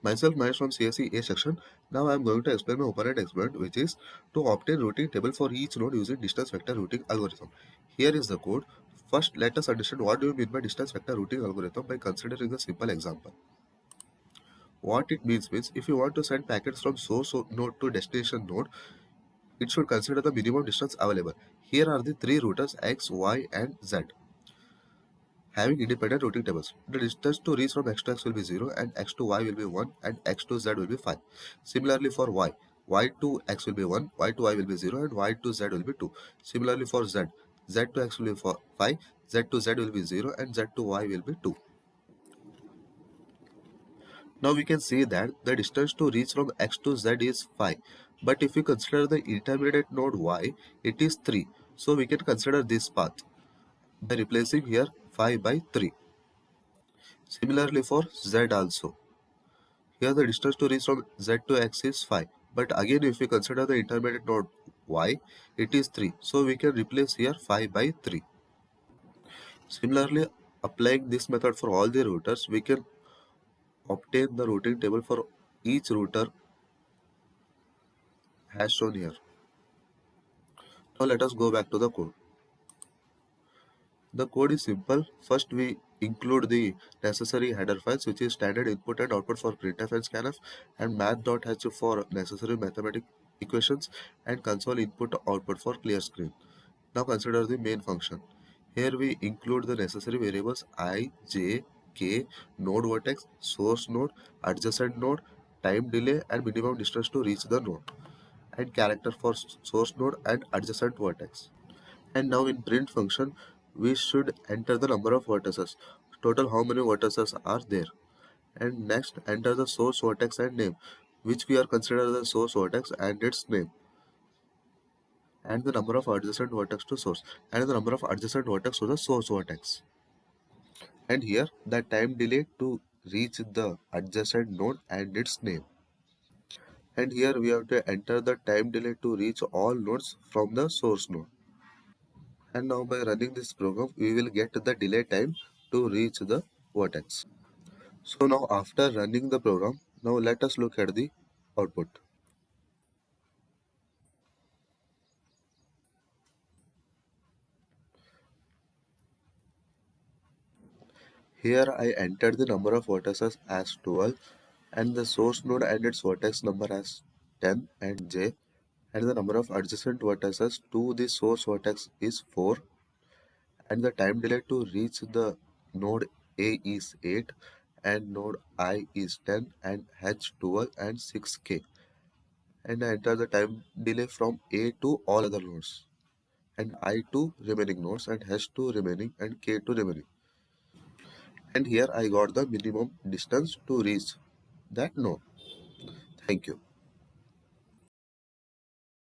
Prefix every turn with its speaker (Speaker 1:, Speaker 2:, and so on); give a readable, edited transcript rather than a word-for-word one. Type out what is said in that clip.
Speaker 1: Myself Mahesh from CSE A section. Now I am going to explain my operand experiment, which is to obtain routing table for each node using distance vector routing algorithm. Here is the code. First, let us understand what do you mean by distance vector routing algorithm by considering a simple example. What it means if you want to send packets from source node to destination node, it should consider the minimum distance available. Here are the three routers X, Y, and Z having independent routing tables. The distance to reach from x to x will be 0 and x to y will be 1 and x to z will be 5. Similarly for y to x will be 1, y to y will be 0 and y to z will be 2. Similarly for z to x will be 5, z to z will be 0 and z to y will be 2. Now we can see that the distance to reach from x to z is 5. But if we consider the intermediate node y, it is 3. So we can consider this path by replacing here 5 by 3. Similarly for z also. Here the distance to reach from z to x is 5. But again if we consider the intermediate node y, it is 3. So we can replace here 5 by 3. Similarly, applying this method for all the routers, we can obtain the routing table for each router as shown here. Now let us go back to the code. The code is simple. First we include the necessary header files, which is standard input and output for printf and scanf, and math.h for necessary mathematical equations, and console input output for clear screen. Now consider the main function. Here we include the necessary variables I, j, k, node vertex, source node, adjacent node, time delay, and minimum distance to reach the node, and character for source node and adjacent vertex. And now in print function, we should enter the number of vertices, total how many vertices are there. And next enter the source vertex and name, which we are consider the source vertex and its name. And the number of adjacent vertex to source, and the number of adjacent vertex to the source vertex. And here the time delay to reach the adjacent node and its name. And here we have to enter the time delay to reach all nodes from the source node. And now by running this program, we will get the delay time to reach the vertex. So now after running the program, now let us look at the output. Here I entered the number of vertices as 12 and the source node and its vertex number as 10 and j, and the number of adjacent vertices to the source vertex is 4, and the time delay to reach the node A is 8 and node I is 10 and H 12 and 6k, and I enter the time delay from A to all other nodes, and I to remaining nodes, and H to remaining, and K to remaining. And here I got the minimum distance to reach that node. Thank you.